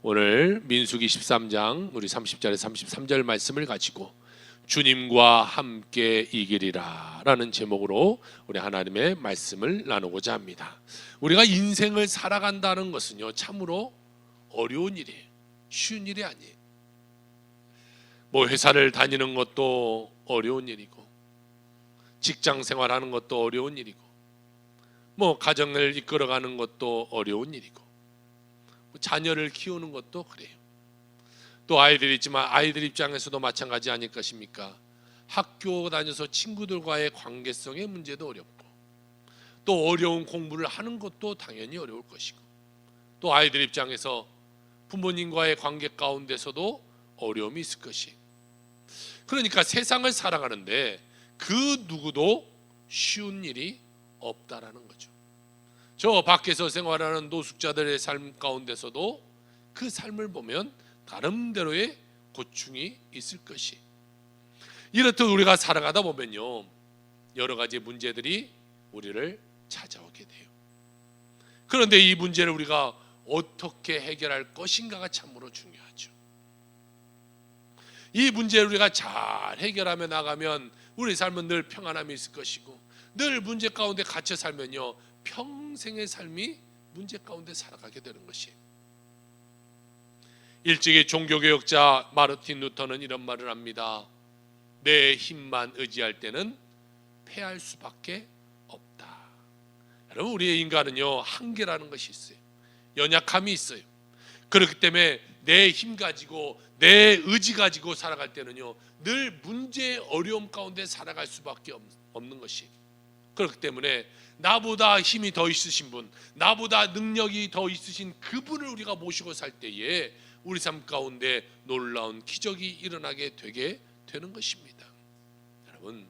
오늘 민수기 13장 우리 30절에서 33절 말씀을 가지고 주님과 함께 이기리라 라는 제목으로 우리 하나님의 말씀을 나누고자 합니다. 우리가 인생을 살아간다는 것은요, 참으로 어려운 일이에요. 쉬운 일이 아니에요. 회사를 다니는 것도 어려운 일이고, 직장 생활하는 것도 어려운 일이고, 가정을 이끌어가는 것도 어려운 일이고, 자녀를 키우는 것도 그래요. 또 아이들이 있지만 아이들 입장에서도 마찬가지 아닐 것입니까? 학교 다녀서 친구들과의 관계성의 문제도 어렵고, 또 어려운 공부를 하는 것도 당연히 어려울 것이고, 또 아이들 입장에서 부모님과의 관계 가운데서도 어려움이 있을 것이. 그러니까 세상을 살아가는데 그 누구도 쉬운 일이 없다라는 거죠. 저 밖에서 생활하는 노숙자들의 삶 가운데서도 그 삶을 보면 나름대로의 고충이 있을 것이. 이렇듯 우리가 살아가다 보면요, 여러 가지 문제들이 우리를 찾아오게 돼요. 그런데 이 문제를 우리가 어떻게 해결할 것인가가 참으로 중요하죠. 이 문제를 우리가 잘 해결하며 나가면 우리 삶은 늘 평안함이 있을 것이고, 늘 문제 가운데 갇혀 살면요, 평생의 삶이 문제 가운데 살아가게 되는 것이. 일찍이 종교개혁자 마르틴 루터는 이런 말을 합니다. 내 힘만 의지할 때는 패할 수밖에 없다. 여러분, 우리의 인간은요, 한계라는 것이 있어요. 연약함이 있어요. 그렇기 때문에 내 힘 가지고 내 의지 가지고 살아갈 때는요, 늘 문제의 어려움 가운데 살아갈 수밖에 없는 것이. 그렇기 때문에 나보다 힘이 더 있으신 분, 나보다 능력이 더 있으신 그분을 우리가 모시고 살 때에 우리 삶 가운데 놀라운 기적이 일어나게 되게 되는 것입니다. 여러분,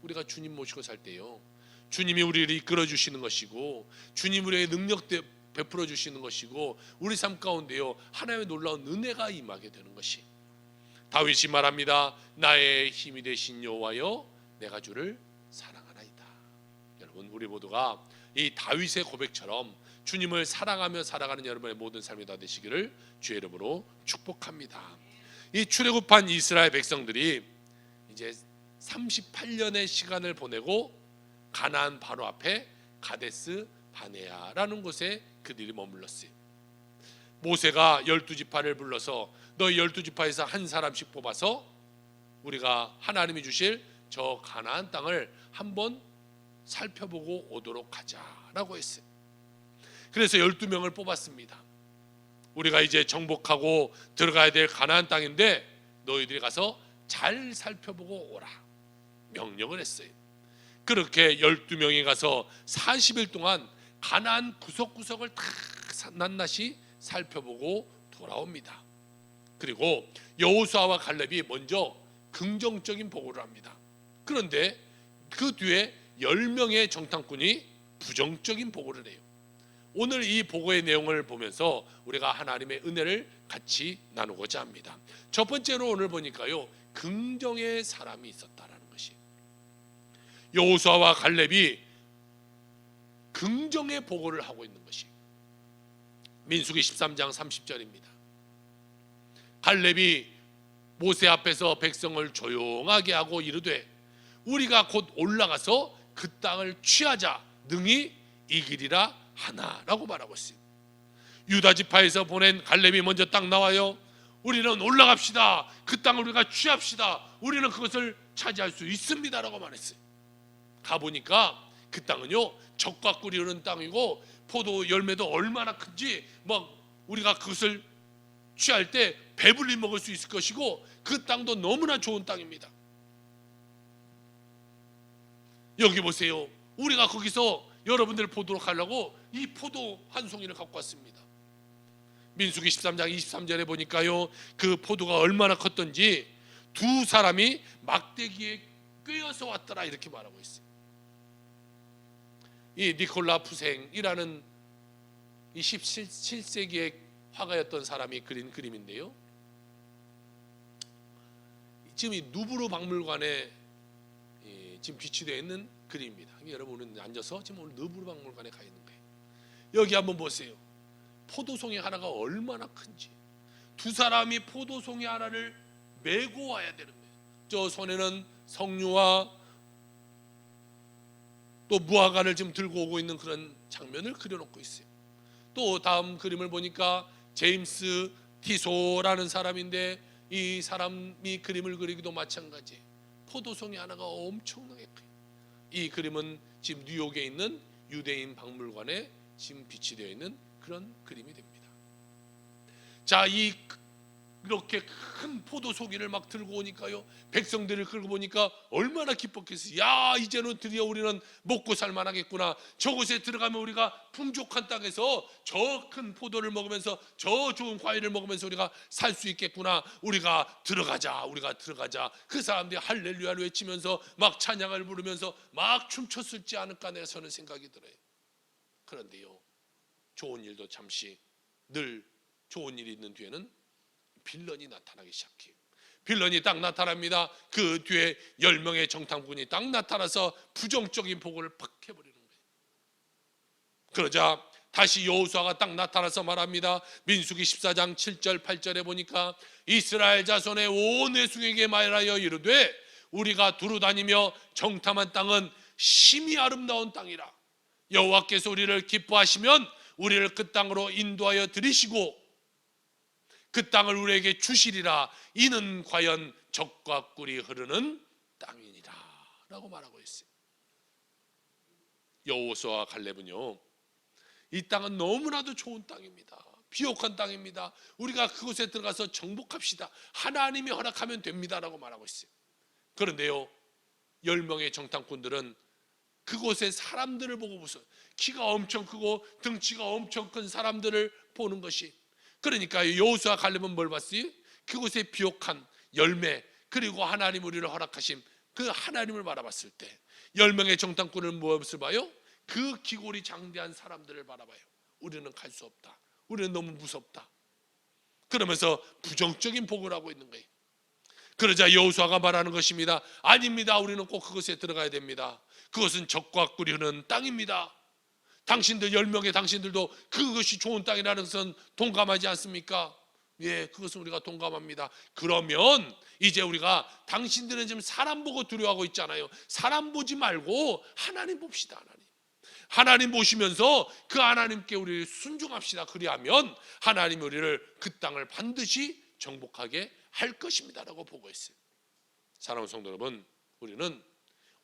우리가 주님 모시고 살 때요, 주님이 우리를 이끌어 주시는 것이고, 주님 우리의 능력 베풀어 주시는 것이고, 우리 삶 가운데요, 하나님의 놀라운 은혜가 임하게 되는 것이. 다윗이 말합니다. 나의 힘이 되신 여호와여, 내가 주를 사랑하나이다. 여러분, 우리 모두가 이 다윗의 고백처럼 주님을 사랑하며 살아가는 여러분의 모든 삶이 다 되시기를 주의 이름으로 축복합니다. 이 출애굽한 이스라엘 백성들이 이제 38년의 시간을 보내고 가나안 바로 앞에 가데스 바네아라는 곳에 그들이 머물렀어요. 모세가 12지파를 불러서 너희 12지파에서 한 사람씩 뽑아서 우리가 하나님이 주실 저 가나안 땅을 한번 살펴보고 오도록 하자라고 했어요. 그래서 12명을 뽑았습니다. 우리가 이제 정복하고 들어가야 될 가나안 땅인데 너희들이 가서 잘 살펴보고 오라 명령을 했어요. 그렇게 12명이 가서 40일 동안 가나안 구석구석을 다 낱낱이 살펴보고 돌아옵니다. 그리고 여호수아와 갈렙이 먼저 긍정적인 보고를 합니다. 그런데 그 뒤에 10명의 정탐꾼이 부정적인 보고를 해요. 오늘 이 보고의 내용을 보면서 우리가 하나님의 은혜를 같이 나누고자 합니다. 첫 번째로 오늘 보니까요, 긍정의 사람이 있었다라는 것이. 여호수아와 갈렙이 긍정의 보고를 하고 있는 것이 민수기 13장 30절입니다. 갈렙이 모세 앞에서 백성을 조용하게 하고 이르되 우리가 곧 올라가서 그 땅을 취하자 능히 이기리라 하나라고 말하고 있어요. 유다 지파에서 보낸 갈렙이 먼저 딱 나와요. 우리는 올라갑시다. 그 땅을 우리가 취합시다. 우리는 그것을 차지할 수 있습니다라고 말했어요. 가보니까 그 땅은요, 적과 꿀이 흐르는 땅이고 포도 열매도 얼마나 큰지 우리가 그것을 취할 때 배불리 먹을 수 있을 것이고, 그 땅도 너무나 좋은 땅입니다. 여기 보세요. 우리가 거기서 여러분들 보도록 하려고 이 포도 한 송이를 갖고 왔습니다. 민수기 13장 23절에 보니까요, 그 포도가 얼마나 컸던지 두 사람이 막대기에 꿰어서 왔더라 이렇게 말하고 있어요. 이 니콜라 푸생이라는 이 17세기의 화가였던 사람이 그린 그림인데요, 지금 이 누브르 박물관에 지금 비치되어 있는 그림입니다. 여러분은 앉아서 지금 오늘 누브르 박물관에 가 있는 거예요. 여기 한번 보세요. 포도송이 하나가 얼마나 큰지. 두 사람이 포도송이 하나를 메고 와야 되는 거예요. 저 손에는 석류와 또 무화과를 지금 들고 오고 있는 그런 장면을 그려놓고 있어요. 또 다음 그림을 보니까 제임스 티소라는 사람인데, 이 사람이 그림을 그리기도 마찬가지. 포도송이 하나가 엄청나게 커요. 이 그림은 지금 뉴욕에 있는 유대인 박물관에 지금 비치되어 있는 그런 그림이 됩니다. 자, 이렇게 큰 포도송이를 막 들고 오니까요, 백성들을 끌고 보니까 얼마나 기뻤겠어요. 야, 이제는 드디어 우리는 먹고 살만하겠구나. 저곳에 들어가면 우리가 풍족한 땅에서 저 큰 포도를 먹으면서 저 좋은 과일을 먹으면서 우리가 살 수 있겠구나. 우리가 들어가자, 우리가 들어가자. 그 사람들이 할렐루야를 외치면서 막 찬양을 부르면서 막 춤췄을지 않을까, 내가 저는 생각이 들어요. 그런데요, 좋은 일도 잠시, 늘 좋은 일이 있는 뒤에는 빌런이 나타나기 시작해요. 빌런이 딱 나타납니다. 그 뒤에 10명의 정탐꾼이 딱 나타나서 부정적인 보고를 팍 해버리는 거예요. 그러자 다시 여호수아가 딱 나타나서 말합니다. 민수기 14장 7절 8절에 보니까 이스라엘 자손의 온 회중에게 말하여 이르되 우리가 두루다니며 정탐한 땅은 심히 아름다운 땅이라. 여호와께서 우리를 기뻐하시면 우리를 그 땅으로 인도하여 들이시고 그 땅을 우리에게 주시리라. 이는 과연 젖과 꿀이 흐르는 땅이니라 라고 말하고 있어요. 여호수아와 갈렙은요, 이 땅은 너무나도 좋은 땅입니다. 비옥한 땅입니다. 우리가 그곳에 들어가서 정복합시다. 하나님이 허락하면 됩니다 라고 말하고 있어요. 그런데요, 10명의 정탐꾼들은 그곳의 사람들을 보고 무슨 키가 엄청 크고 등치가 엄청 큰 사람들을 보는 것이, 그러니까 여호수아 갈렙은 뭘 봤어요? 그곳의 비옥한 열매, 그리고 하나님 우리를 허락하심, 그 하나님을 바라봤을 때 10명의 정탐꾼은 무엇을 봐요? 그 기골이 장대한 사람들을 바라봐요. 우리는 갈 수 없다. 우리는 너무 무섭다. 그러면서 부정적인 보고를 하고 있는 거예요. 그러자 여호수아가 말하는 것입니다. 아닙니다. 우리는 꼭 그것에 들어가야 됩니다. 그것은 젖과 꿀이 흐르는 땅입니다. 당신들 10명의 당신들도 그것이 좋은 땅이라는 것은 동감하지 않습니까? 예, 그것은 우리가 동감합니다. 그러면 이제 우리가, 당신들은 지금 사람 보고 두려워하고 있잖아요. 사람 보지 말고 하나님 봅시다. 하나님 보시면서 그 하나님께 우리 순종합시다. 그리하면 하나님이 우리를 그 땅을 반드시 정복하게 할 것입니다 라고 보고했어요. 사랑하는 성도 여러분, 우리는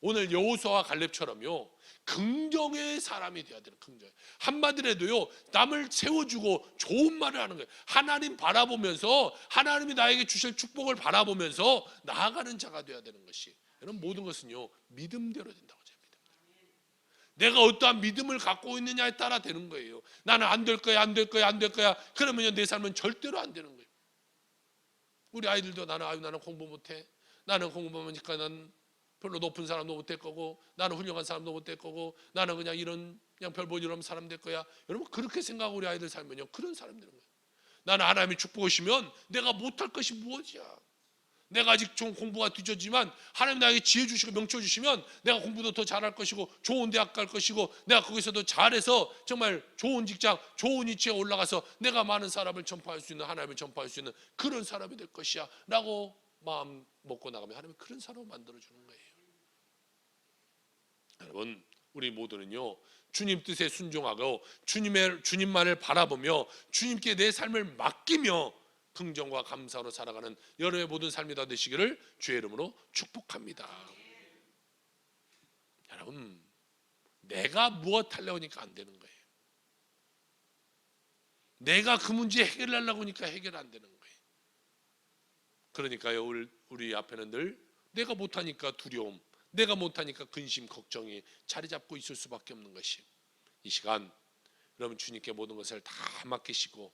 오늘 여호수아와 갈렙처럼요, 긍정의 사람이 되어야 되는, 긍정. 한마디로 해도요, 남을 세워주고 좋은 말을 하는 거예요. 하나님 바라보면서, 하나님이 나에게 주실 축복을 바라보면서 나아가는 자가 되어야 되는 것이, 여러분, 모든 것은요 믿음대로 된다고 합니다. 내가 어떠한 믿음을 갖고 있느냐에 따라 되는 거예요. 나는 안 될 거야, 안 될 거야, 안 될 거야. 그러면 내 삶은 절대로 안 되는 거예요. 우리 아이들도 나는 공부 못해. 나는 공부하니까 난 별로 높은 사람도 못 될 거고, 나는 훌륭한 사람도 못 될 거고, 나는 그냥 그냥 별 볼 일 없는 사람 될 거야. 여러분, 그렇게 생각하고 우리 아이들 살면요, 그런 사람 되는 거예요. 나는 하나님이 축복하시면 내가 못할 것이 무엇이야. 내가 아직 좀 공부가 뒤졌지만 하나님 나에게 지혜 주시고 명철 주시면 내가 공부도 더 잘할 것이고, 좋은 대학 갈 것이고, 내가 거기서도 잘해서 정말 좋은 직장, 좋은 위치에 올라가서 내가 많은 사람을 전파할 수 있는, 하나님을 전파할 수 있는 그런 사람이 될 것이야 라고 마음 먹고 나가면 하나님이 그런 사람을 만들어주는 거예요. 여러분, 우리 모두는요, 주님 뜻에 순종하고 주님만을 바라보며 주님께 내 삶을 맡기며 긍정과 감사로 살아가는 여러분의 모든 삶이 다 되시기를 주의 이름으로 축복합니다. 여러분, 내가 무엇 하려고 하니까 안 되는 거예요. 내가 그 문제 해결하려고 하니까 해결 안 되는 거예요. 그러니까요, 우리 앞에는 늘 내가 못하니까 두려움, 내가 못하니까 근심, 걱정이 자리 잡고 있을 수밖에 없는 것이, 이 시간 여러분 주님께 모든 것을 다 맡기시고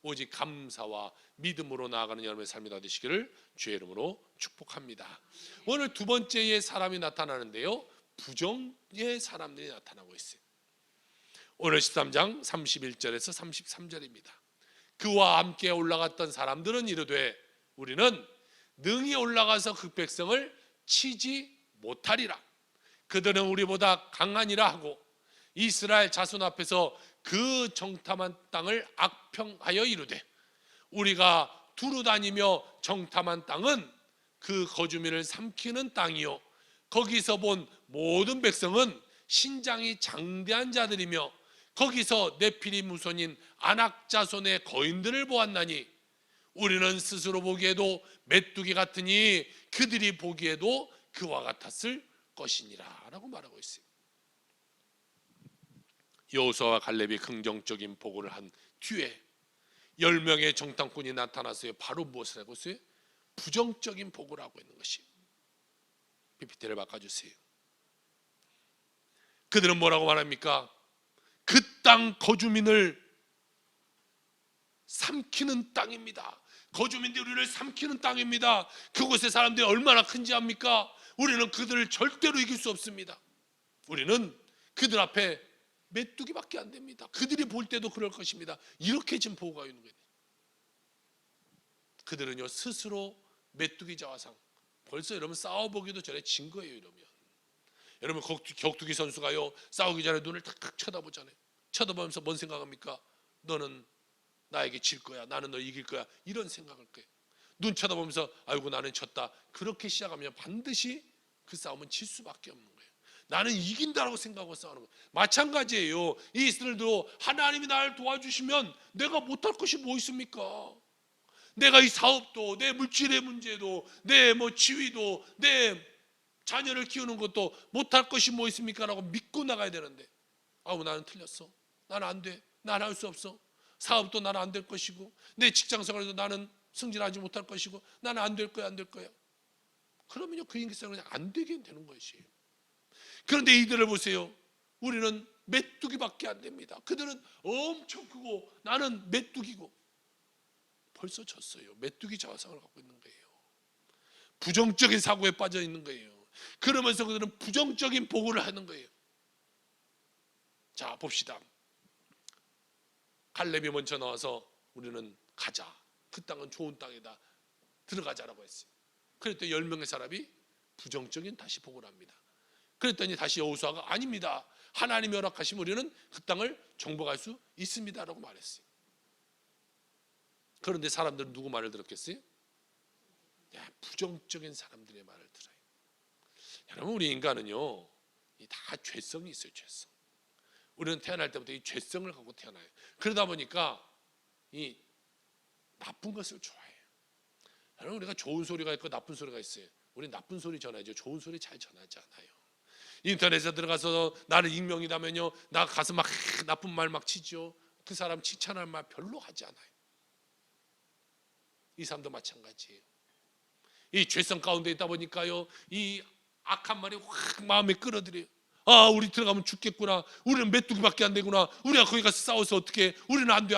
오직 감사와 믿음으로 나아가는 여러분의 삶이 다 되시기를 주의 이름으로 축복합니다. 오늘 두 번째의 사람이 나타나는데요, 부정의 사람들이 나타나고 있어요. 오늘 13장 31절에서 33절입니다. 그와 함께 올라갔던 사람들은 이르되 우리는 능히 올라가서 그 백성을 치지 못하리라. 그들은 우리보다 강하니라 하고 이스라엘 자손 앞에서 그 정탐한 땅을 악평하여 이르되 우리가 두루 다니며 정탐한 땅은 그 거주민을 삼키는 땅이요 거기서 본 모든 백성은 신장이 장대한 자들이며 거기서 네피림 후손인 아낙 자손의 거인들을 보았나니 우리는 스스로 보기에도 메뚜기 같으니 그들이 보기에도 그와 같았을 것이니라 라고 말하고 있어요. 여호수아와 갈렙이 긍정적인 보고를 한 뒤에 10명의 정탐꾼이 나타났어요. 바로 무엇을 하고 있어요? 부정적인 보고를 하고 있는 것이. PPT를 바꿔주세요. 그들은 뭐라고 말합니까? 그 땅 거주민을 삼키는 땅입니다. 거주민들이 우리를 삼키는 땅입니다. 그곳의 사람들이 얼마나 큰지 압니까? 우리는 그들을 절대로 이길 수 없습니다. 우리는 그들 앞에 메뚜기밖에 안 됩니다. 그들이 볼 때도 그럴 것입니다. 이렇게 지금 보고가 있는 거예요. 그들은요 스스로 메뚜기 자화상, 벌써 여러분 싸워보기도 전에 진 거예요. 이러면 여러분 격투기 선수가요 싸우기 전에 눈을 탁탁 쳐다보잖아요. 쳐다보면서 뭔 생각합니까? 너는 나에게 질 거야, 나는 너 이길 거야, 이런 생각을 거예요. 눈 쳐다보면서 아이고 나는 졌다, 그렇게 시작하면 반드시 그 싸움은 질 수밖에 없는 거예요. 나는 이긴다라고 생각하고 싸우는 거예요. 마찬가지예요. 이 이스라엘도 하나님이 나를 도와주시면 내가 못할 것이 뭐 있습니까? 내가 이 사업도, 내 물질의 문제도, 내 지위도, 내 자녀를 키우는 것도 못할 것이 뭐 있습니까? 라고 믿고 나가야 되는데 아우 나는 틀렸어, 나는 안 돼, 나는 할 수 없어, 사업도 나는 안 될 것이고 내 직장생활에도 나는 승진하지 못할 것이고 나는 안 될 거야, 안 될 거야. 그러면요 그 인생은 그냥 안 되게 되는 것이에요. 그런데 이들을 보세요. 우리는 메뚜기밖에 안 됩니다. 그들은 엄청 크고 나는 메뚜기고. 벌써 졌어요. 메뚜기 자화상을 갖고 있는 거예요. 부정적인 사고에 빠져 있는 거예요. 그러면서 그들은 부정적인 보고를 하는 거예요. 자 봅시다. 갈렙이 먼저 나와서 우리는 가자, 그 땅은 좋은 땅이다, 들어가자라고 했어요. 그랬더니 10명의 사람이 부정적인 다시 보고를 합니다. 그랬더니 다시 여호수아가 아닙니다, 하나님이 허락하시면 우리는 그 땅을 정복할 수 있습니다 라고 말했어요. 그런데 사람들은 누구 말을 들었겠어요? 부정적인 사람들의 말을 들어요. 여러분 우리 인간은요 다 죄성이 있어요. 죄성. 우리는 태어날 때부터 이 죄성을 갖고 태어나요. 그러다 보니까 이 나쁜 것을 좋아해요. 여러분 우리가 좋은 소리가 있고 나쁜 소리가 있어요. 우리 나쁜 소리 전하죠. 좋은 소리 잘 전하지 않아요. 인터넷에 들어가서 나는 익명이다면요 나 가서 막 나쁜 말 막 치죠. 그 사람 칭찬할 말 별로 하지 않아요. 이 사람도 마찬가지예요. 이 죄성 가운데 있다 보니까요 이 악한 말이 확 마음에 끌어들여요. 아 우리 들어가면 죽겠구나, 우리는 메뚜기밖에 안 되구나, 우리가 거기 가서 싸워서 어떻게, 우리는 안 돼.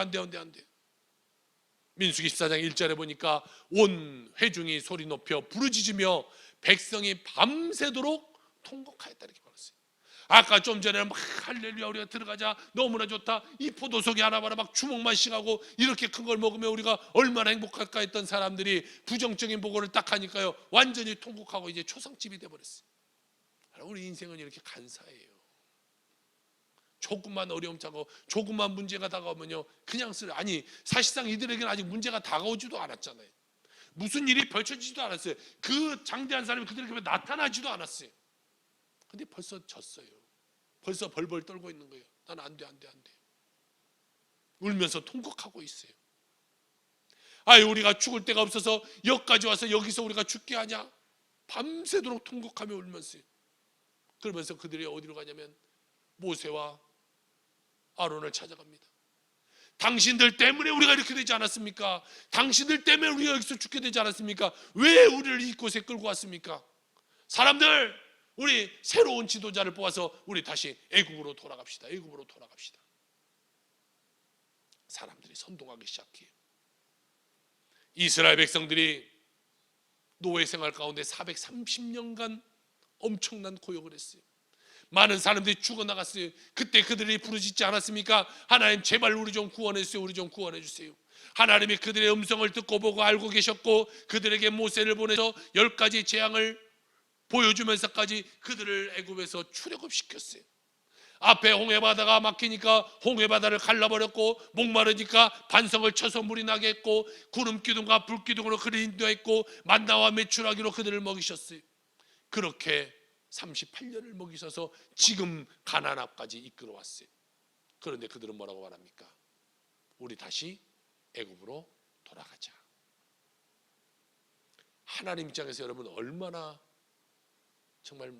민수기 14장 1절에 보니까 온 회중이 소리 높여 부르짖으며 백성이 밤새도록 통곡하였다 이렇게 말했어요. 아까 좀 전에 막 할렐루야 우리가 들어가자, 너무나 좋다, 이 포도송이 하나 봐라, 막 주먹만 싱하고 이렇게 큰 걸 먹으면 우리가 얼마나 행복할까 했던 사람들이 부정적인 보고를 딱 하니까요 완전히 통곡하고 이제 초상집이 돼버렸어요. 우리 인생은 이렇게 간사해요. 조금만 어려움 차고 조금만 문제가 다가오면요 그냥 아니 사실상 이들에게는 아직 문제가 다가오지도 않았잖아요. 무슨 일이 펼쳐지지도 않았어요. 그 장대한 사람이 그들에게 나타나지도 않았어요. 근데 벌써 졌어요. 벌써 벌벌 떨고 있는 거예요. 난 안 돼. 울면서 통곡하고 있어요. 아유 우리가 죽을 데가 없어서 여기까지 와서 여기서 우리가 죽게 하냐, 밤새도록 통곡하며 울면서요. 그러면서 그들이 어디로 가냐면 모세와 아론을 찾아갑니다. 당신들 때문에 우리가 이렇게 되지 않았습니까? 당신들 때문에 우리가 여기서 죽게 되지 않았습니까? 왜 우리를 이곳에 끌고 왔습니까? 사람들, 우리 새로운 지도자를 뽑아서 우리 다시 애국으로 돌아갑시다. 사람들이 선동하기 시작해요. 이스라엘 백성들이 노예 생활 가운데 430년간 엄청난 고역을 했어요. 많은 사람들이 죽어나갔어요. 그때 그들이 부르짖지 않았습니까? 하나님 제발 우리 좀 구원해 주세요. 우리 좀 구원해 주세요. 하나님이 그들의 음성을 듣고 보고 알고 계셨고 그들에게 모세를 보내서 10가지 재앙을 보여주면서까지 그들을 애굽에서 출애굽시켰어요. 앞에 홍해바다가 막히니까 홍해바다를 갈라버렸고, 목마르니까 반성을 쳐서 물이 나게 했고, 구름기둥과 불기둥으로 그를 인도했고, 만나와 메추라기로 그들을 먹이셨어요. 그렇게 38년을 먹이셔서 지금 가나안 앞까지 이끌어왔어요. 그런데 그들은 뭐라고 말합니까? 우리 다시 애굽으로 돌아가자. 하나님 입장에서 여러분 얼마나 정말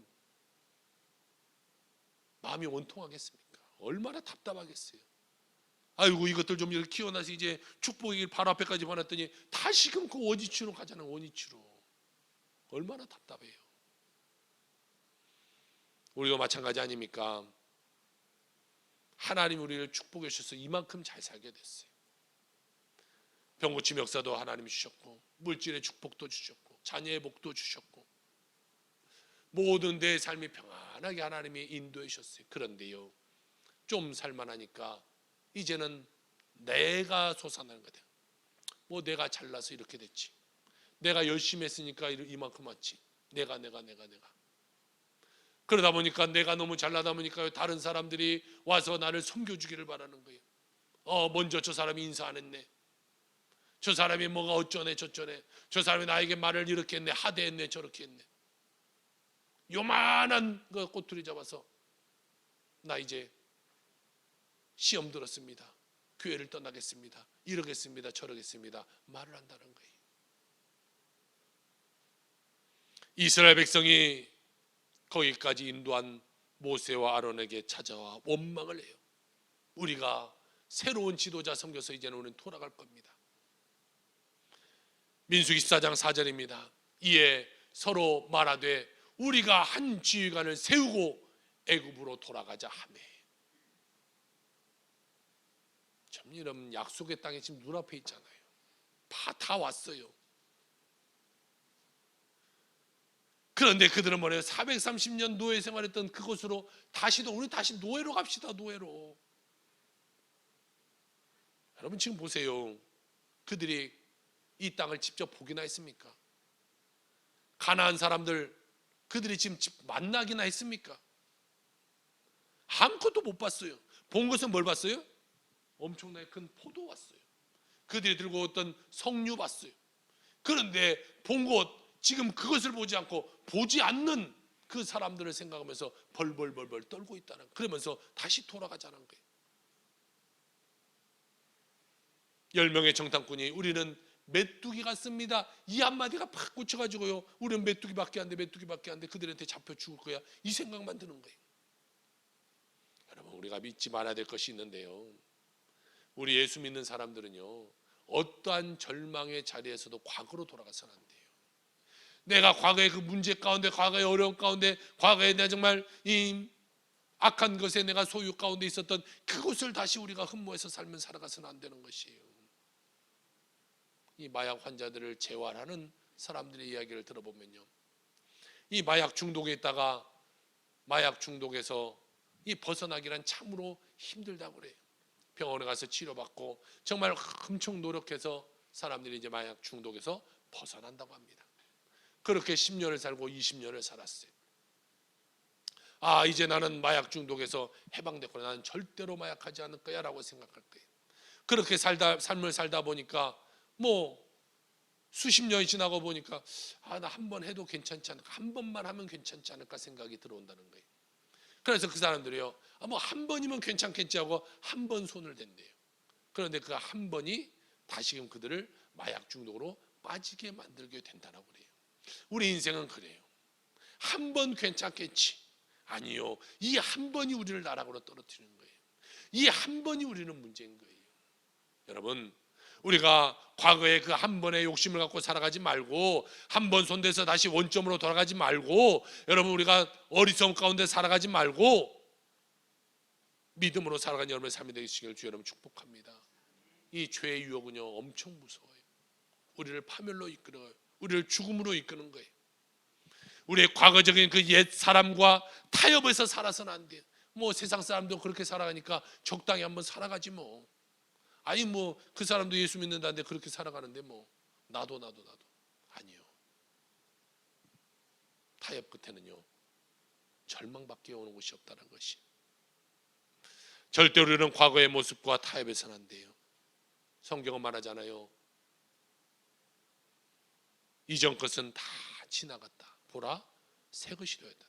마음이 원통하겠습니까? 얼마나 답답하겠어요. 아이고, 이것들 좀 이렇게 키워놔서 이제 축복이 바로 앞에까지 보냈더니 다시금 그 원위치로 가자는, 원위치로. 얼마나 답답해요. 우리도 마찬가지 아닙니까? 하나님 우리를 축복해 주셔서 이만큼 잘 살게 됐어요. 병고침 역사도 하나님이 주셨고, 물질의 축복도 주셨고, 자녀의 복도 주셨고, 모든 내 삶이 평안하게 하나님이 인도해 주셨어요. 그런데요, 좀 살만하니까 이제는 내가 솟아나는 거다. 뭐 내가 잘나서 이렇게 됐지, 내가 열심히 했으니까 이만큼 왔지, 내가 그러다 보니까, 내가 너무 잘나다 보니까 다른 사람들이 와서 나를 섬겨주기를 바라는 거예요. 먼저 저 사람이 인사 안 했네, 저 사람이 뭐가 어쩌네 저쩌네, 저 사람이 나에게 말을 이렇게 했네, 하대했네, 저렇게 했네. 요만한 그 꼬투리 잡아서 나 이제 시험 들었습니다, 교회를 떠나겠습니다, 이러겠습니다, 저러겠습니다 말을 한다는 거예요. 이스라엘 백성이 거기까지 인도한 모세와 아론에게 찾아와 원망을 해요. 우리가 새로운 지도자 섬겨서 이제는 우리는 돌아갈 겁니다. 민수기 14장 4절입니다. 이에 서로 말하되 우리가 한 지휘관을 세우고 애굽으로 돌아가자 하매. 참, 이런 약속의 땅에 지금 눈앞에 있잖아요. 다 왔어요. 그런데 그들은 뭐래요? 430년 노예 생활했던 그곳으로 우리 다시 노예로 갑시다, 노예로. 여러분 지금 보세요. 그들이 이 땅을 직접 보기나 했습니까? 가나안 사람들 그들이 지금 만나기나 했습니까? 아무것도 못 봤어요. 본 것은 뭘 봤어요? 엄청나게 큰 포도 봤어요. 그들이 들고 왔던 석류 봤어요. 그런데 본 것, 지금 그것을 보지 않고 보지 않는 그 사람들을 생각하면서 벌벌 떨고 있다는, 그러면서 다시 돌아가자는 거예요. 10명의 정탐꾼이 우리는 메뚜기 같습니다, 이 한마디가 팍 꽂혀가지고요, 우리는 메뚜기밖에 안 돼, 그들한테 잡혀 죽을 거야, 이 생각만 드는 거예요. 여러분, 우리가 믿지 말아야 될 것이 있는데요, 우리 예수 믿는 사람들은요, 어떠한 절망의 자리에서도 과거로 돌아가서는 안 돼요. 내가 과거의 그 문제 가운데, 과거의 어려움 가운데, 과거에 내가 정말 이 악한 것에 내가 소유 가운데 있었던 그것을 다시 우리가 흠모해서 살면 살아가서는 안 되는 것이에요. 이 마약 환자들을 재활하는 사람들의 이야기를 들어보면요, 이 마약 중독에 있다가 마약 중독에서 이 벗어나기란 참으로 힘들다고 그래요. 병원에 가서 치료받고 정말 엄청 노력해서 사람들이 이제 마약 중독에서 벗어난다고 합니다. 그렇게 10년을 살고 20년을 살았어요. 이제 나는 마약 중독에서 해방됐고 나는 절대로 마약하지 않을 거야 라고 생각할 거예요. 그렇게 삶을 살다 보니까 뭐 수십 년이 지나고 보니까 나 한 번 해도 괜찮지 않을까, 한 번만 하면 괜찮지 않을까 생각이 들어온다는 거예요. 그래서 그 사람들이요, 뭐 한 번이면 괜찮겠지 하고 한 번 손을 댄대요. 그런데 그 한 번이 다시금 그들을 마약 중독으로 빠지게 만들게 된다고 그래요. 우리 인생은 그래요. 한 번 괜찮겠지. 아니요, 이 한 번이 우리를 나락으로 떨어뜨리는 거예요. 이 한 번이 우리는 문제인 거예요. 여러분, 우리가 과거에 그 한 번의 욕심을 갖고 살아가지 말고, 한 번 손대서 다시 원점으로 돌아가지 말고, 여러분 우리가 어리석음 가운데 살아가지 말고 믿음으로 살아가는 여러분의 삶이 되시길 주 여러분 축복합니다. 이 죄의 유혹은요 엄청 무서워요. 우리를 파멸로 이끌어요. 우리를 죽음으로 이끄는 거예요. 우리의 과거적인 그 옛 사람과 타협해서 살아서는 안 돼요. 뭐 세상 사람도 그렇게 살아가니까 적당히 한번 살아가지 뭐. 아니 뭐 그 사람도 예수 믿는다는데 그렇게 살아가는데 뭐 나도 아니요. 타협 끝에는요 절망밖에 오는 곳이 없다는 것이. 절대 우리는 과거의 모습과 타협해서는 안 돼요. 성경은 말하잖아요. 이전 것은 다 지나갔다. 보라, 새 것이 되었다.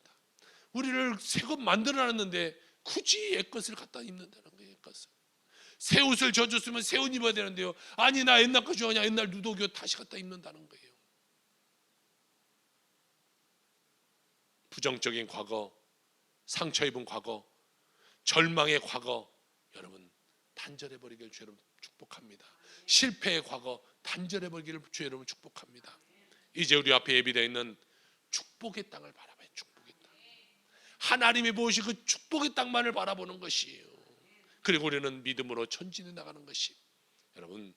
우리를 새 것 만들어놨는데 굳이 옛 것을 갖다 입는다는 거예요. 옛 것을. 새 옷을 젖었으면 새 옷 입어야 되는데요. 아니, 나 옛날 거 좋아하냐? 옛날 누더기 옷 다시 갖다 입는다는 거예요. 부정적인 과거, 상처 입은 과거, 절망의 과거, 여러분 단절해버리기를 주 여러분 축복합니다. 실패의 과거 단절해버리기를 주 여러분 축복합니다. 이제 우리 앞에 예비되어 있는 축복의 땅을 바라봐요. 축복의 땅. 하나님이 보시고 그 축복의 땅만을 바라보는 것이에요. 그리고 우리는 믿음으로 전진해 나가는 것이, 여러분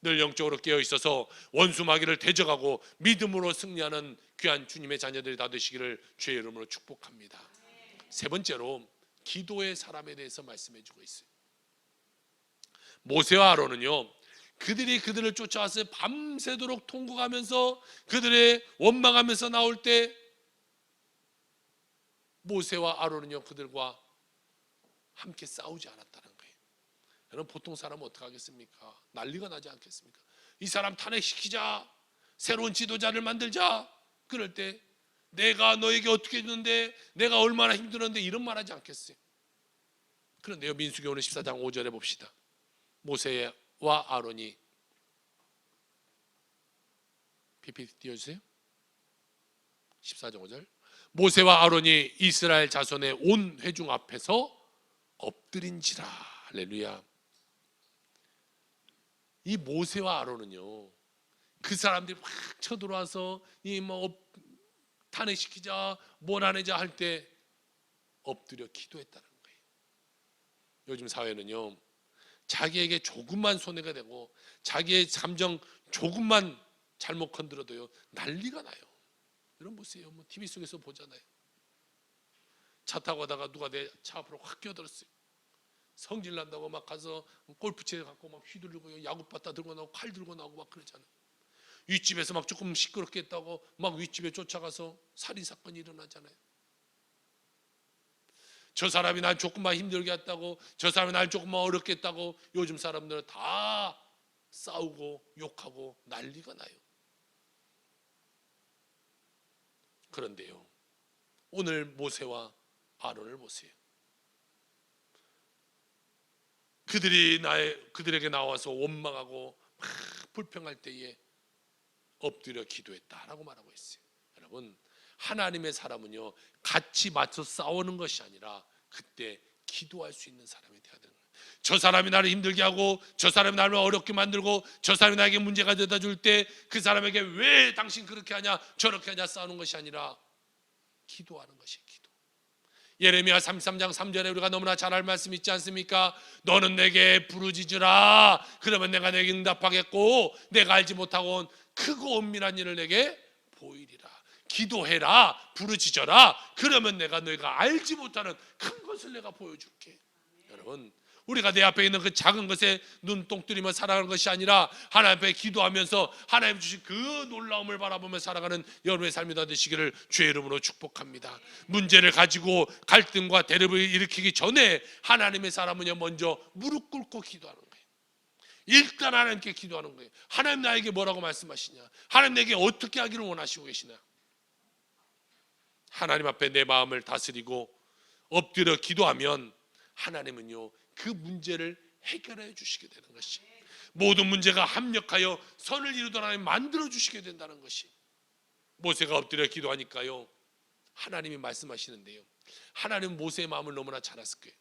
늘 영적으로 깨어 있어서 원수 마귀를 대적하고 믿음으로 승리하는 귀한 주님의 자녀들이 다 되시기를 주의 이름으로 축복합니다. 세 번째로 기도의 사람에 대해서 말씀해 주고 있어요. 모세와 아론은요, 그들이 그들을 쫓아와서 밤새도록 통곡하면서 그들의 원망하면서 나올 때 모세와 아론은요 그들과 함께 싸우지 않았다는 거예요. 여러분 보통 사람은 어떻게 하겠습니까? 난리가 나지 않겠습니까? 이 사람 탄핵시키자, 새로운 지도자를 만들자. 그럴 때 내가 너에게 어떻게 했는데, 내가 얼마나 힘들었는데, 이런 말 하지 않겠어요? 그런데요, 민수기 오늘 14장 5절에 봅시다. 모세와 아론이, PPT 띄워주세요. 14장 5절. 모세와 아론이 이스라엘 자손의 온 회중 앞에서 엎드린지라. 할렐루야. 이 모세와 아론은요, 그 사람들이 막 쳐들어와서 이 탄핵시키자, 몰아내자 할 때 엎드려 기도했다는 거예요. 요즘 사회는요, 자기에게 조금만 손해가 되고 자기의 감정 조금만 잘못 건드려도요 난리가 나요. 여러분 보세요. TV 속에서 보잖아요. 차 타고 가다가 누가 내 차 앞으로 확 끼어들었어요. 성질 난다고 막 가서 골프채 갖고 막 휘두르고 야구바타 들고 나오고 칼 들고 나오고 막 그러잖아요. 윗집에서 막 조금 시끄럽게 했다고 막 윗집에 쫓아가서 살인사건이 일어나잖아요. 저 사람이 날 조금만 힘들게 했다고, 저 사람이 날 조금만 어렵게 했다고 요즘 사람들은 다 싸우고 욕하고 난리가 나요. 그런데요, 오늘 모세와 아론을 보세요. 그들에게 나와서 원망하고 막 불평할 때에 엎드려 기도했다라고 말하고 있어요. 여러분, 하나님의 사람은요 같이 맞서 싸우는 것이 아니라 그때 기도할 수 있는 사람이 되어야 되는 거예요. 저 사람이 나를 힘들게 하고, 저 사람이 나를 어렵게 만들고, 저 사람이 나에게 문제가 되다 줄 때 그 사람에게 왜 당신 그렇게 하냐 저렇게 하냐 싸우는 것이 아니라 기도하는 것이에요. 기도. 예레미야 33장 3절에 우리가 너무나 잘 알 말씀 있지 않습니까? 너는 내게 부르짖으라, 그러면 내가 내게 응답하겠고 내가 알지 못하고 온 크고 엄밀한 일을 내게 보이리라. 기도해라, 부르짖어라, 그러면 내가 너희가 알지 못하는 큰 것을 내가 보여줄게. 여러분, 우리가 내 앞에 있는 그 작은 것에 눈동 뜨리며 살아가는 것이 아니라 하나님 앞에 기도하면서 하나님 주신 그 놀라움을 바라보며 살아가는 여러분의 삶이 다 되시기를 주의 이름으로 축복합니다. 문제를 가지고 갈등과 대립을 일으키기 전에 하나님의 사람은요 먼저 무릎 꿇고 기도하는 거예요. 일단 하나님께 기도하는 거예요. 하나님 나에게 뭐라고 말씀하시냐, 하나님 내게 어떻게 하기를 원하시고 계시냐. 하나님 앞에 내 마음을 다스리고 엎드려 기도하면 하나님은요 그 문제를 해결해 주시게 되는 것이, 모든 문제가 합력하여 선을 이루도록 하나님 만들어 주시게 된다는 것이, 모세가 엎드려 기도하니까요 하나님이 말씀하시는데요, 하나님은 모세의 마음을 너무나 잘 아실 거예요.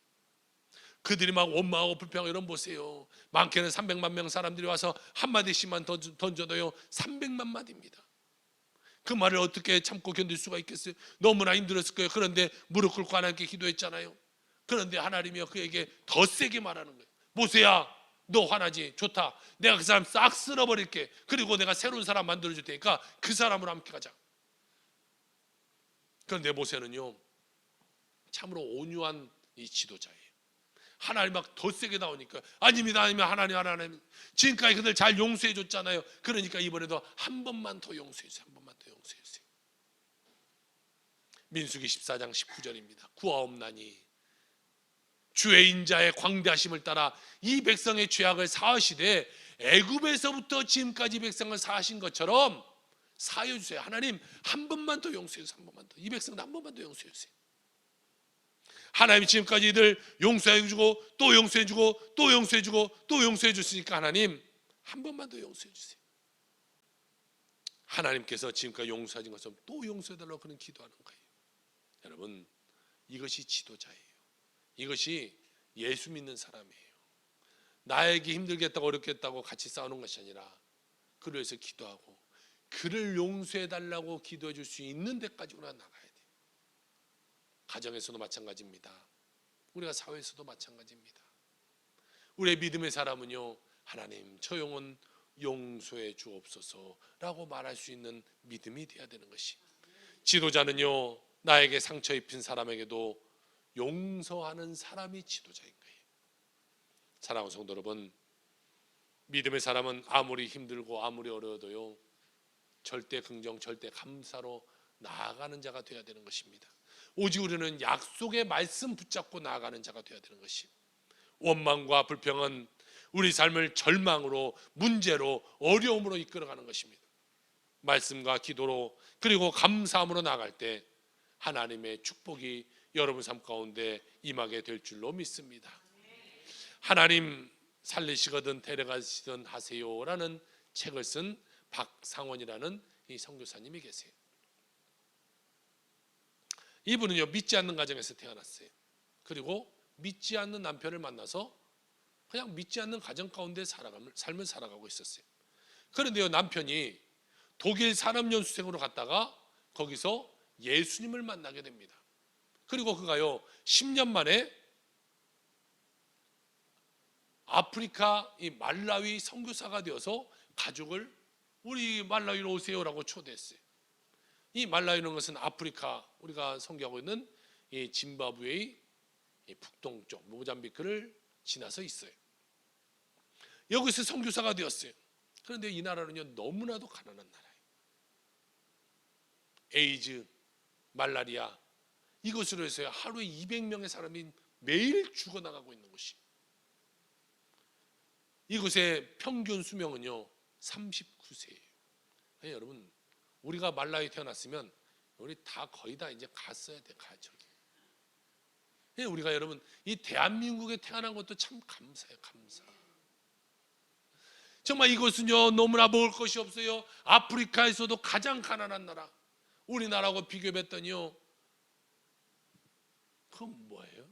그들이 막 원망하고 불평하고 이런 보세요. 많게는 300만 명 사람들이 와서 한마디씩만 던져도요 300만 마디입니다. 그 말을 어떻게 참고 견딜 수가 있겠어요? 너무나 힘들었을 거예요. 그런데 무릎 꿇고 하나님께 기도했잖아요. 그런데 하나님이 그에게 더 세게 말하는 거예요. 모세야, 너 화나지? 좋다. 내가 그 사람 싹 쓸어버릴게. 그리고 내가 새로운 사람 만들어줄 테니까 그 사람으로 함께 가자. 그런데 모세는요 참으로 온유한 이 지도자예요. 하나님 막 더 세게 나오니까 아닙니다, 아닙니다, 하나님 지금까지 그들 잘 용서해 줬잖아요. 그러니까 이번에도 한 번만 더 용서해 주세요. 한 번만 더 용서해 주세요. 민수기 14장 19절입니다. 구하옵나니 주의 인자의 광대하심을 따라 이 백성의 죄악을 사하시되 애굽에서부터 지금까지 백성을 사하신 것처럼 사하여 주세요. 하나님 한 번만 더 용서해 주세요. 한 번만 더. 이 백성들 한 번만 더 용서해 주세요. 하나님이 지금까지 이들 용서해 주고 또 용서해 주고 또 용서해 주고 또 용서해 줬으니까 하나님 한 번만 더 용서해 주세요. 하나님께서 지금까지 용서하신 것처럼 또 용서해 달라고 그런 기도하는 거예요. 여러분, 이것이 지도자예요. 이것이 예수 믿는 사람이에요. 나에게 힘들겠다고 어렵겠다고 같이 싸우는 것이 아니라 그를 위해서 기도하고 그를 용서해 달라고 기도해 줄 수 있는 데까지나 나가야 돼요. 가정에서도 마찬가지입니다. 우리가 사회에서도 마찬가지입니다. 우리의 믿음의 사람은요, 하나님 저 영혼 용서해 주옵소서라고 말할 수 있는 믿음이 되어야 되는 것이, 지도자는요 나에게 상처 입힌 사람에게도 용서하는 사람이 지도자인 거예요. 사랑하는 성도 여러분, 믿음의 사람은 아무리 힘들고 아무리 어려워도요 절대 긍정, 절대 감사로 나아가는 자가 되어야 되는 것입니다. 오직 우리는 약속의 말씀 붙잡고 나아가는 자가 되어야 되는 것이, 원망과 불평은 우리 삶을 절망으로, 문제로, 어려움으로 이끌어가는 것입니다. 말씀과 기도로 그리고 감사함으로 나아갈 때 하나님의 축복이 여러분 삶 가운데 임하게 될 줄로 믿습니다. 하나님 살리시거든 데려가시든 하세요라는 책을 쓴 박상원이라는 이 선교사님이 계세요. 이분은요 믿지 않는 가정에서 태어났어요. 그리고 믿지 않는 남편을 만나서 그냥 믿지 않는 가정 가운데 삶을 살아가고 있었어요. 그런데요 남편이 독일 산업연수생으로 갔다가 거기서 예수님을 만나게 됩니다. 그리고 그가요 10년 만에 아프리카 이 말라위 선교사가 되어서 가족을 우리 말라위로 오세요라고 초대했어요. 이 말라위는 것은 아프리카, 우리가 선교하고 있는 이 짐바브웨의 이 북동쪽 모잠비크를 지나서 있어요. 여기서 선교사가 되었어요. 그런데 이 나라는요 너무나도 가난한 나라예요. 에이즈, 말라리아 이것으로 해서 하루에 200명의 사람이 매일 죽어나가고 있는 것이, 이곳의 평균 수명은요 39세예요. 여러분, 우리가 말라위 태어났으면 우리 다 거의 다 이제 갔어야 돼. 가죠. 우리가 여러분 이 대한민국에 태어난 것도 참 감사해요. 감사. 정말 이곳은요 너무나 먹을 것이 없어요. 아프리카에서도 가장 가난한 나라, 우리나라하고 비교해봤더니요 그건 뭐예요?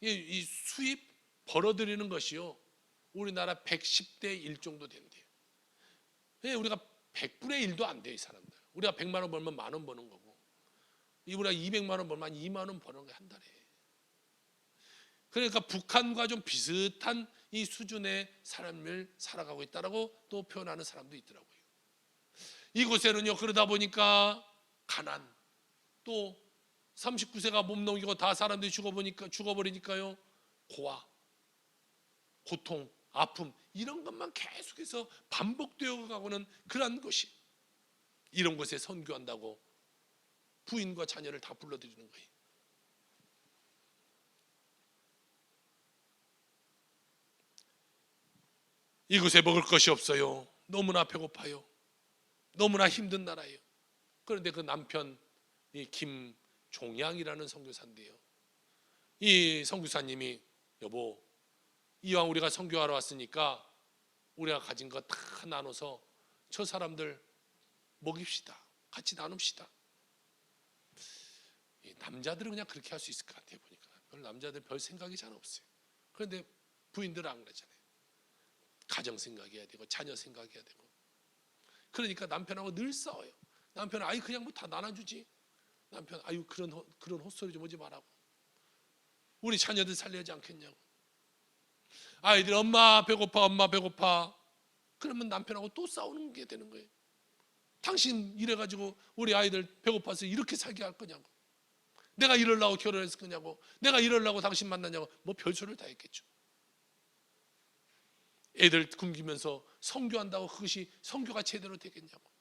이 수입 벌어들이는 것이요 우리나라 110대 1 정도 된대요. 우리가 100분의 1도 안 돼요. 이 사람들. 우리가 100만 원 벌면 10,000원 버는 거고, 우리가 200만 원 벌면 2만 원 버는 거예요, 한 달에. 그러니까 북한과 좀 비슷한 이 수준의 삶을 살아가고 있다라고 또 표현하는 사람도 있더라고요. 이곳에는요 그러다 보니까 가난, 또 39세가 몸 넘기고 다 사람들이 죽어버리니까요 고아, 고통, 아픔 이런 것만 계속해서 반복되어 가고는 그런 것이, 이런 곳에 선교한다고 부인과 자녀를 다 불러들이는 거예요. 이곳에 먹을 것이 없어요. 너무나 배고파요. 너무나 힘든 나라예요. 그런데 그 남편 이 김종양이라는 선교사인데요, 이 선교사님이 여보, 이왕 우리가 선교하러 왔으니까 우리가 가진 거 다 나눠서 저 사람들 먹입시다. 같이 나눕시다. 남자들은 그냥 그렇게 할 수 있을 것 같아요. 보니까 남자들 별 생각이 잘 없어요. 그런데 부인들은 안 그러잖아요. 가정 생각해야 되고 자녀 생각해야 되고. 그러니까 남편하고 늘 싸워요. 남편은 아이 그냥 뭐 다 나눠주지. 남편 아유 그런 헛소리 좀 하지 말라고. 우리 자녀들 살려야지 않겠냐고. 아이들 엄마 배고파, 엄마 배고파. 그러면 남편하고 또 싸우는 게 되는 거예요. 당신 이래가지고 우리 아이들 배고파서 이렇게 살게 할 거냐고. 내가 이러려고 결혼했을 거냐고. 내가 이러려고 당신 만나냐고. 뭐 별소리를 다 했겠죠. 애들 굶기면서 선교한다고 그것이 선교가 제대로 되겠냐고.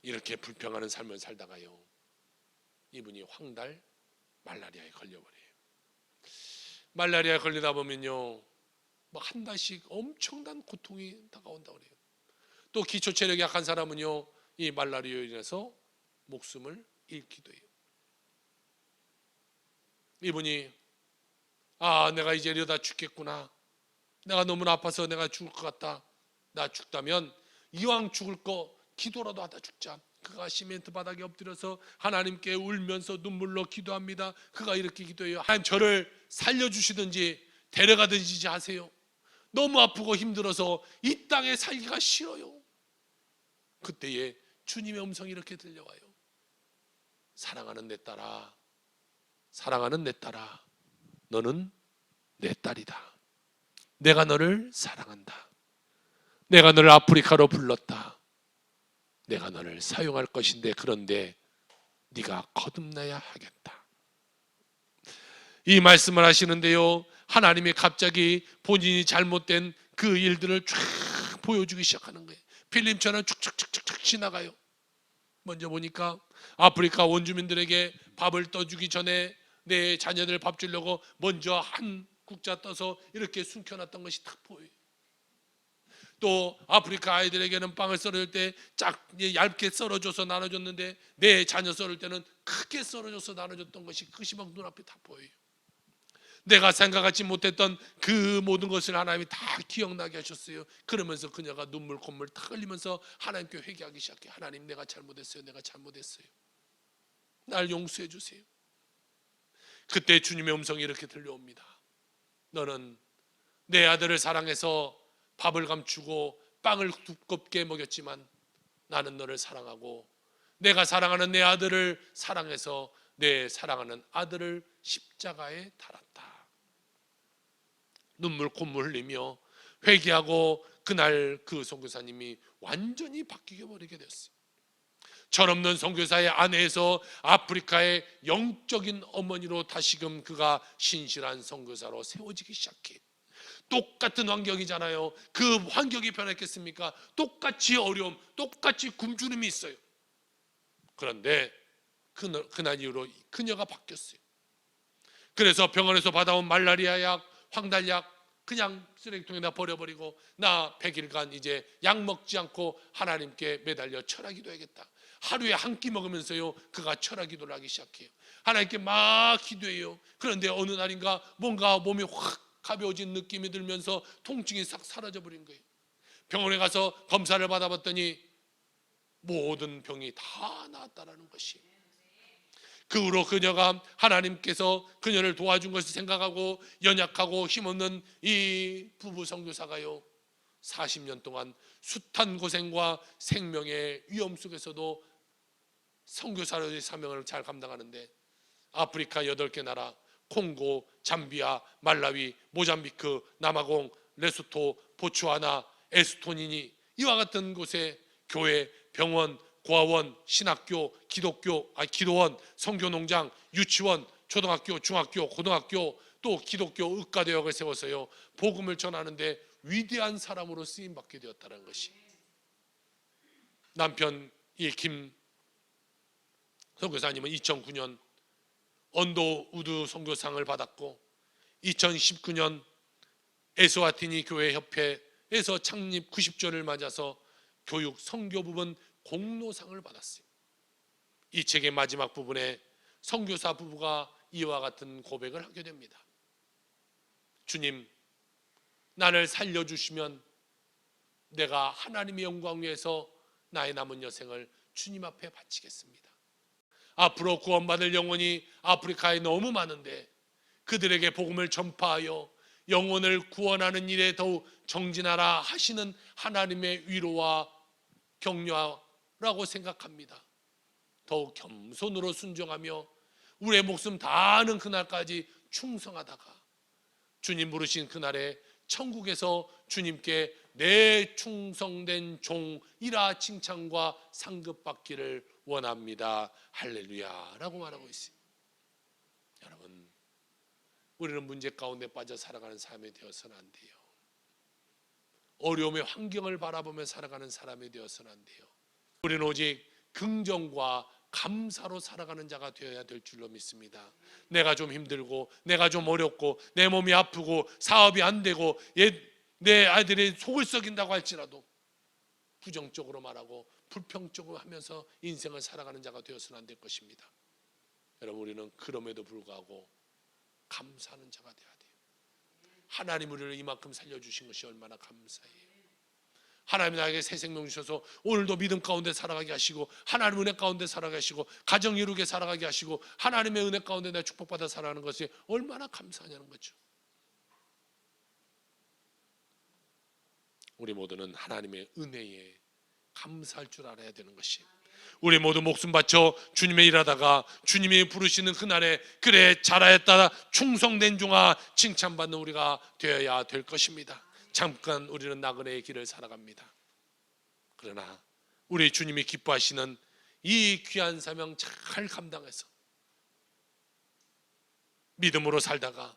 이렇게 불평하는 삶을 살다가요 이분이 황달 말라리아에 걸려버려요. 말라리아에 걸리다 보면요, 막 한 달씩 엄청난 고통이 다가온다고 그래요. 또 기초 체력이 약한 사람은요, 이 말라리아로 인해서 목숨을 잃기도 해요. 이분이 내가 이제 이러다 죽겠구나, 내가 너무나 아파서 내가 죽을 것 같다, 나 죽다면 이왕 죽을 거 기도라도 하다 죽자. 그가 시멘트 바닥에 엎드려서 하나님께 울면서 눈물로 기도합니다. 그가 이렇게 기도해요. 하나님, 저를 살려주시든지 데려가든지 하세요. 너무 아프고 힘들어서 이 땅에 살기가 싫어요. 그때에 주님의 음성이 이렇게 들려와요. 사랑하는 내 딸아, 사랑하는 내 딸아, 너는 내 딸이다. 내가 너를 사랑한다. 내가 너를 아프리카로 불렀다. 내가 너를 사용할 것인데, 그런데 네가 거듭나야 하겠다. 이 말씀을 하시는데요, 하나님이 갑자기 본인이 잘못된 그 일들을 쫙 보여주기 시작하는 거예요. 필름처럼 쭉쭉쭉쭉 지나가요. 먼저 보니까 아프리카 원주민들에게 밥을 떠주기 전에 내 자녀들 밥 주려고 먼저 한 국자 떠서 이렇게 숨겨놨던 것이 딱 보여요. 또 아프리카 아이들에게는 빵을 썰을 때 얇게 썰어줘서 나눠줬는데 내 자녀 썰을 때는 크게 썰어줘서 나눠줬던 것이 그것이 막 눈앞에 다 보여요. 내가 생각하지 못했던 그 모든 것을 하나님이 다 기억나게 하셨어요. 그러면서 그녀가 눈물 콧물 다 흘리면서 하나님께 회개하기 시작해요. 하나님, 내가 잘못했어요. 내가 잘못했어요. 날 용서해 주세요. 그때 주님의 음성이 이렇게 들려옵니다. 너는 내 아들을 사랑해서 밥을 감추고 빵을 두껍게 먹였지만 나는 너를 사랑하고 내가 사랑하는 내 아들을 사랑해서 내 사랑하는 아들을 십자가에 달았다. 눈물 콧물 흘리며 회개하고 그날 그 선교사님이 완전히 바뀌게 버리게 됐어요. 철없는 선교사의 아내에서 아프리카의 영적인 어머니로 다시금 그가 신실한 선교사로 세워지기 시작해. 똑같은 환경이잖아요. 그 환경이 변했겠습니까? 똑같이 어려움, 똑같이 굶주림이 있어요. 그런데 그날 이후로 그녀가 바뀌었어요. 그래서 병원에서 받아온 말라리아 약, 황달약 그냥 쓰레기통에다 버려버리고 나 100일간 이제 약 먹지 않고 하나님께 매달려 철학기도해야겠다. 하루에 한 끼 먹으면서요, 그가 철학기도를 하기 시작해요. 하나님께 막 기도해요. 그런데 어느 날인가 뭔가 몸이 확 가벼워진 느낌이 들면서 통증이 싹 사라져버린 거예요. 병원에 가서 검사를 받아봤더니 모든 병이 다 나았다라는 것이. 그 후로 그녀가 하나님께서 그녀를 도와준 것을 생각하고 연약하고 힘없는 이 부부 선교사가요, 40년 동안 숱한 고생과 생명의 위험 속에서도 선교사로의 사명을 잘 감당하는데 아프리카 8개 나라, 콩고, 잠비아, 말라위, 모잠비크, 남아공, 레소토, 보츠와나, 에스토니니 이와 같은 곳에 교회, 병원, 고아원, 신학교, 기도원, 선교농장, 유치원, 초등학교, 중학교, 고등학교, 또 기독교 의과대학을 세워서요, 복음을 전하는데 위대한 사람으로 쓰임받게 되었다는 것이. 남편 이 김 선교사님은 2009년 언도 우드 선교상을 받았고 2019년 에스와티니 교회 협회에서 창립 90주년을 맞아서 교육 선교 부분 공로상을 받았어요. 이 책의 마지막 부분에 선교사 부부가 이와 같은 고백을 하게 됩니다. 주님, 나를 살려주시면 내가 하나님의 영광 위해서 나의 남은 여생을 주님 앞에 바치겠습니다. 앞으로 구원받을 영혼이 아프리카에 너무 많은데 그들에게 복음을 전파하여 영혼을 구원하는 일에 더욱 정진하라 하시는 하나님의 위로와 격려라고 생각합니다. 더욱 겸손으로 순종하며 우리의 목숨 다하는 그날까지 충성하다가 주님 부르신 그날에 천국에서 주님께 내 충성된 종이라 칭찬과 상급받기를 원합니다. 할렐루야 라고 말하고 있습니다. 여러분, 우리는 문제 가운데 빠져 살아가는 삶이 되어서는 안 돼요. 어려움의 환경을 바라보며 살아가는 사람이 되어서는 안 돼요. 우리는 오직 긍정과 감사로 살아가는 자가 되어야 될 줄로 믿습니다. 내가 좀 힘들고 내가 좀 어렵고 내 몸이 아프고 사업이 안 되고 내 아이들이 속을 썩인다고 할지라도 부정적으로 말하고 불평적으로 하면서 인생을 살아가는 자가 되어서는 안 될 것입니다. 여러분, 우리는 그럼에도 불구하고 감사하는 자가 되어야 돼요. 하나님 우리를 이만큼 살려주신 것이 얼마나 감사해요. 하나님이 나에게 새 생명 주셔서 오늘도 믿음 가운데 살아가게 하시고 하나님의 은혜 가운데 살아가게 하시고 가정 이루게 살아가게 하시고 하나님의 은혜 가운데 내가 축복받아 살아가는 것이 얼마나 감사하냐는 거죠. 우리 모두는 하나님의 은혜에 감사할 줄 알아야 되는 것이, 우리 모두 목숨 바쳐 주님의 일하다가 주님이 부르시는 그날에 그래 잘하였다 충성된 종아 칭찬받는 우리가 되어야 될 것입니다. 잠깐 우리는 나그네의 길을 살아갑니다. 그러나 우리 주님이 기뻐하시는 이 귀한 사명 잘 감당해서 믿음으로 살다가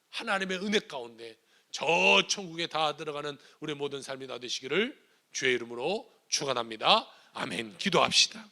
하나님의 은혜 가운데 저 천국에 다 들어가는 우리 모든 삶이 다 되시기를 주의 이름으로 축원합니다. 아멘. 기도합시다.